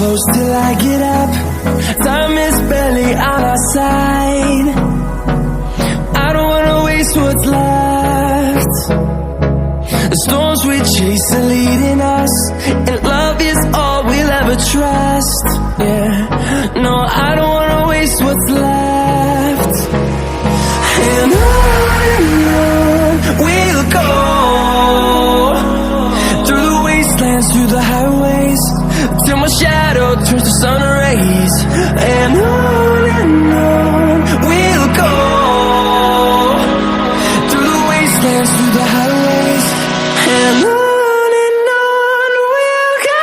close till I get up. Time is barely on our side. I don't wanna waste what's left. The storms we chase are leading us, and love is all we'll ever trust. Yeah, no, I don't wanna waste what's left. And on we'll go, through the wastelands, through the highways, till my shadow turns to sun rays. And on we'll go, through the wastelands, through the highways, and on we'll go.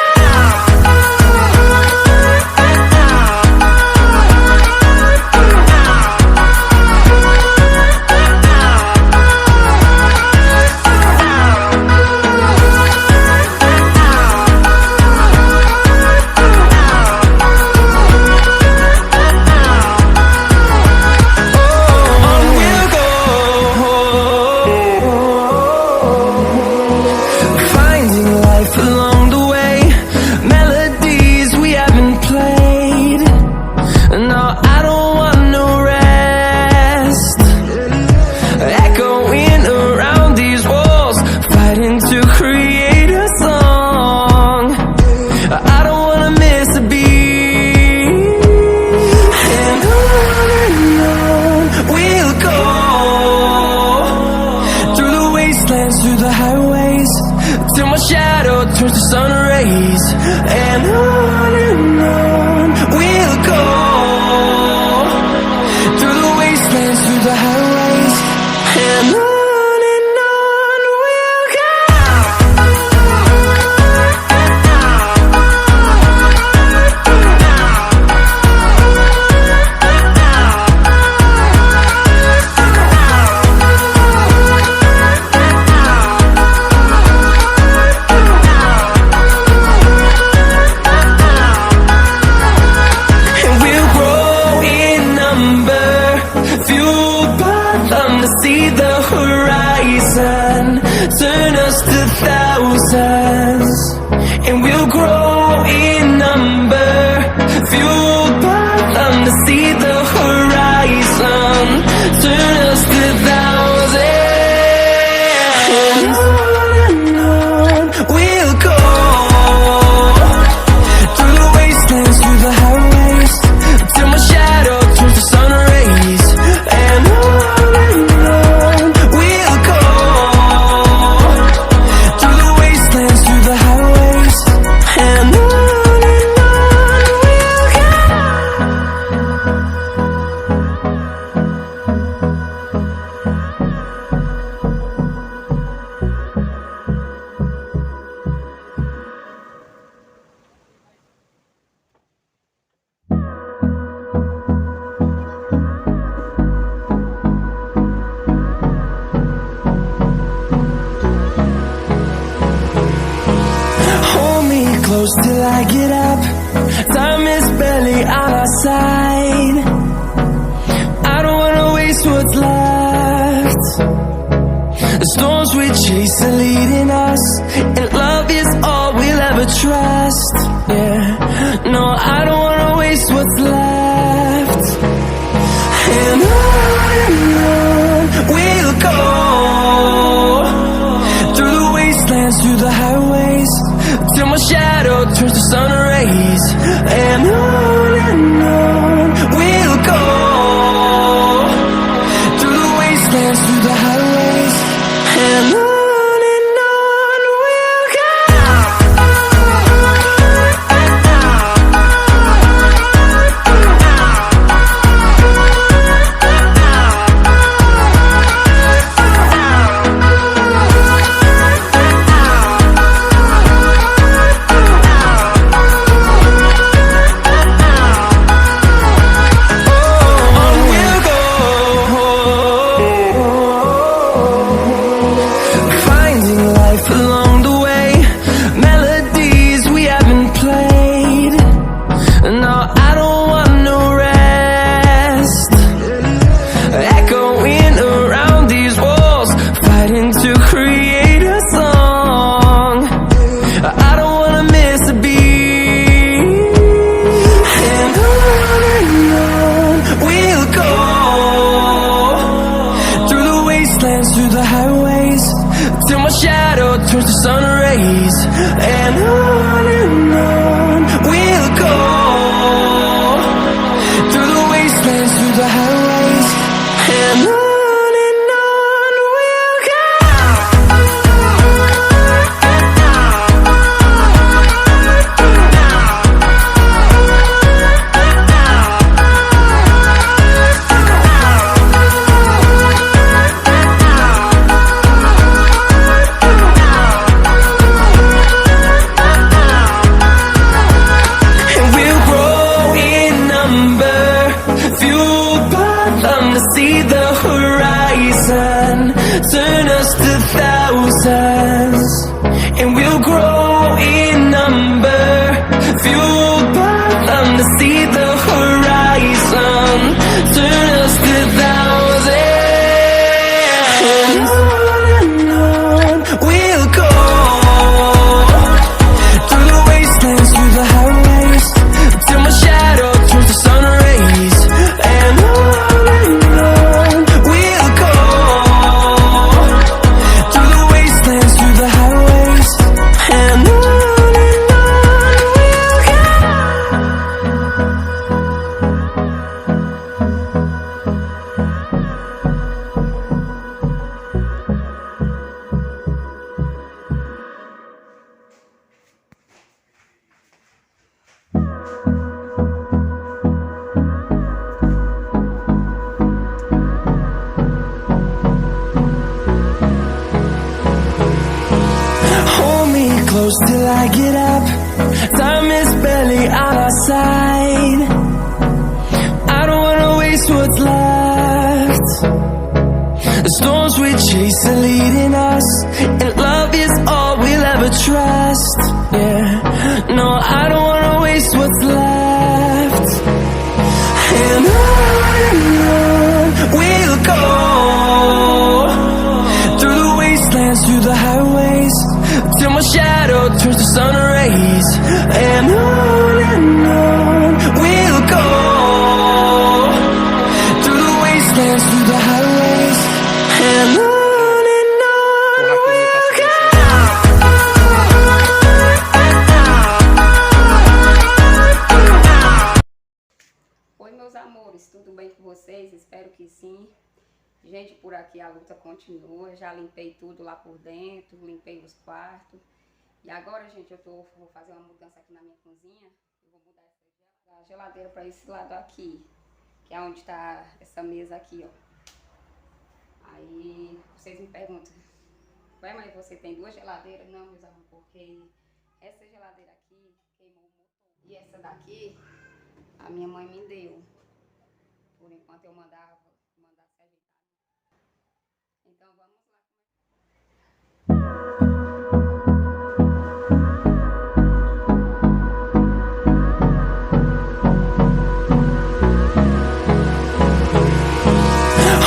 Through the highways, till my shadow turns to sun rays. And on we'll go, through the wastelands, through the highways, and on we'll go. See the horizon, turn us to thousands, and we'll grow in number, fueled by them. To see the horizon, turn us to thousands, and on we'll go, through the wastelands, through the highways, till my shadow turns to sun rays. And on close till I get up. Time is barely on our side. I don't wanna waste what's left. The storms we chase are leading us, and love is all we'll ever trust. Yeah, no, I don't wanna waste what's left. And on we'll go, through the wastelands, through the highways, till my shadow turns to sun rays. And on we'll go, through the wastelands, through the highways, and on we'll go. till my shadow turns to sun rays. And on we'll go, through the wastelands, through the highways, and on we'll go. See the horizon, turn us to thousands, and we'll grow in number, fueled by them to see the horizon, turn us to thousands. And on we'll go, through the wastelands, through the highways, till my shadow turns to sun rays. And close till I get up. Time is barely on our side. I don't wanna waste what's left. The storms we chase are leading us, and love is all we'll ever trust. Yeah, no, I don't wanna waste what's left. And on we'll go, through the wastelands, through the highways, till my shadow turns to sun rays. And on we'll go, through the wastelands, through the highways, and on we'll go. Oi, meus amores, tudo bem com vocês? Espero que sim. Gente, por aqui a luta continua. Já limpei tudo lá por dentro, limpei os quartos. E agora, gente, vou fazer uma mudança aqui na minha cozinha. Eu vou mudar essa geladeira para esse lado aqui, que é onde está essa mesa aqui, ó. Aí vocês me perguntam, ué, mãe, você tem duas geladeiras? Não, meus amores, porque essa geladeira aqui queimou o motor. E essa daqui, a minha mãe me deu. Por enquanto eu mandar se ajeitar. Então vamos lá.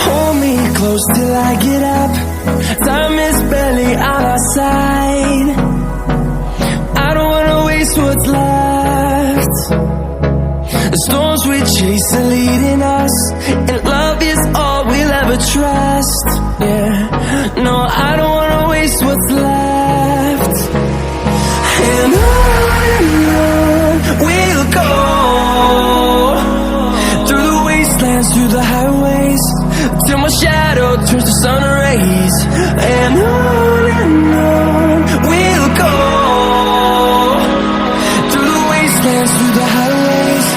Hold me close till I get up. Time is barely on our side. I don't wanna waste what's left. The storms we chase are leading us, and love is all we'll ever trust. Yeah, no, I don't wanna waste what's left. And on we'll go, through the wastelands, through the highways, till my shadow turns to sun rays. And on we'll go, through the wastelands, through the highways,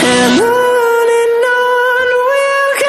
and on we'll go.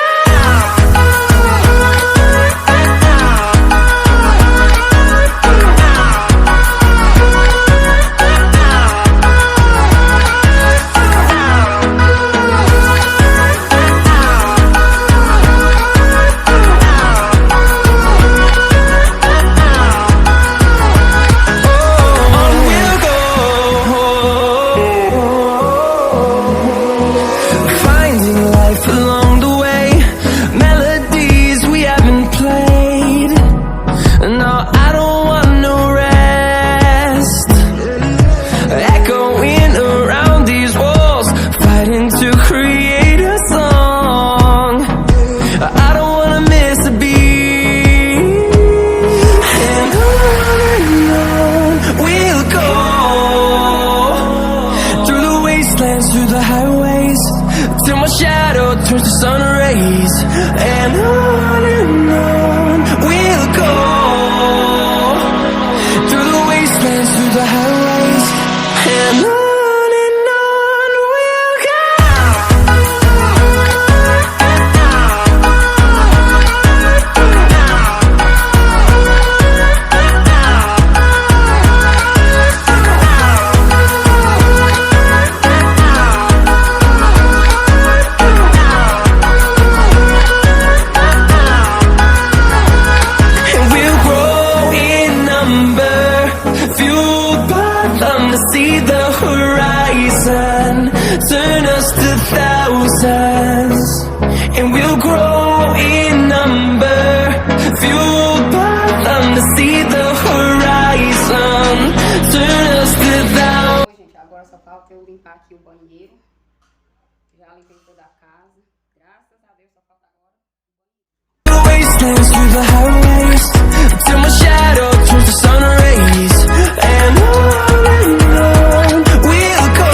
horizon. Turn us to thousands, and we'll grow in number. Fueled by them to see the horizon. Turn us to thousands. Gente, agora só falta eu limpar aqui o banheiro. Já limpei toda a casa. Graças a Deus, só falta agora. Wastelands through the highways, till my shadow turns to sun rays, and on we'll go.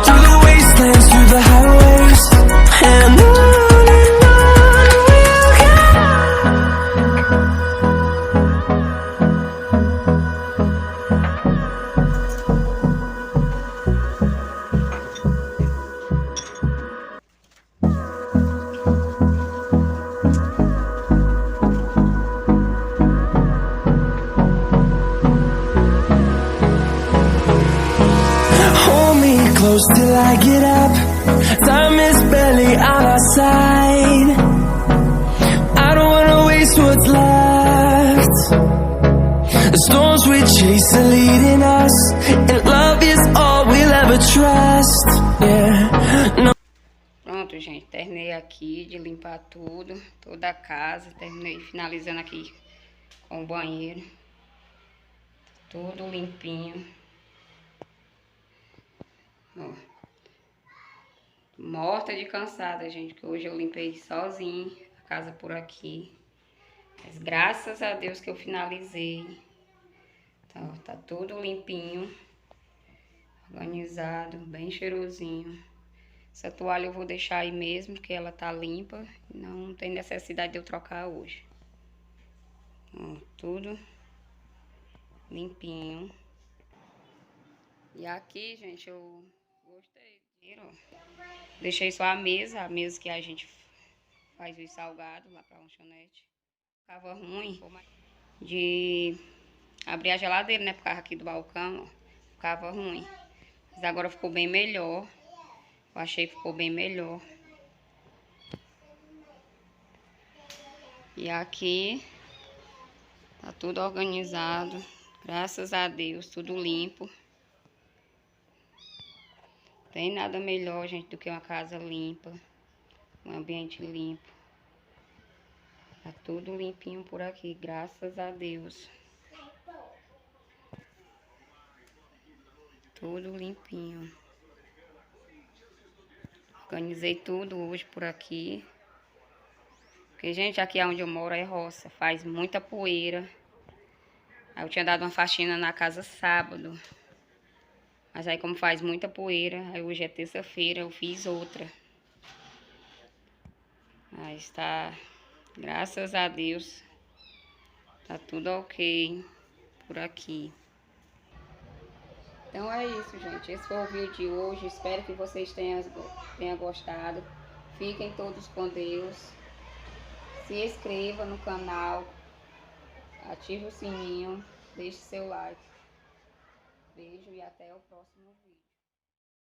Through the wastelands, through the highways, and on we'll go. Hold me close till I get up. Time is barely on our side. I don't wanna waste what's left. The storms we chase are leading us, and love is all we'll ever trust. Yeah. No. Pronto, gente, terminei aqui de limpar tudo, toda a casa. Terminei finalizando aqui com o banheiro. Tudo limpinho. Ó. Morta de cansada, gente, que hoje eu limpei sozinha a casa por aqui. Mas graças a Deus que eu finalizei. Então, tá tudo limpinho, organizado, bem cheirosinho. Essa toalha eu vou deixar aí mesmo, porque ela tá limpa. Não tem necessidade de eu trocar hoje. Ó, tudo limpinho. E aqui, gente, eu gostei. Viram? Deixei só a mesa que a gente faz os salgados lá pra lanchonete. Ficava ruim de abrir a geladeira, né? Por causa aqui do balcão, ó. Ficava ruim. Mas agora ficou bem melhor. Eu achei que ficou bem melhor. E aqui tá tudo organizado. Graças a Deus, tudo limpo. Tem nada melhor, gente, do que uma casa limpa. Um ambiente limpo. Tá tudo limpinho por aqui, graças a Deus. Tudo limpinho. Organizei tudo hoje por aqui. Porque, gente, aqui onde eu moro é roça. Faz muita poeira. Aí eu tinha dado uma faxina na casa sábado. Mas aí como faz muita poeira, aí hoje é terça-feira, eu fiz outra. Mas tá, graças a Deus, tá tudo ok por aqui. Então é isso, gente. Esse foi o vídeo de hoje. Espero que vocês tenham gostado. Fiquem todos com Deus. Se inscreva no canal. Ative o sininho. Deixe seu like. Beijo e até o próximo vídeo.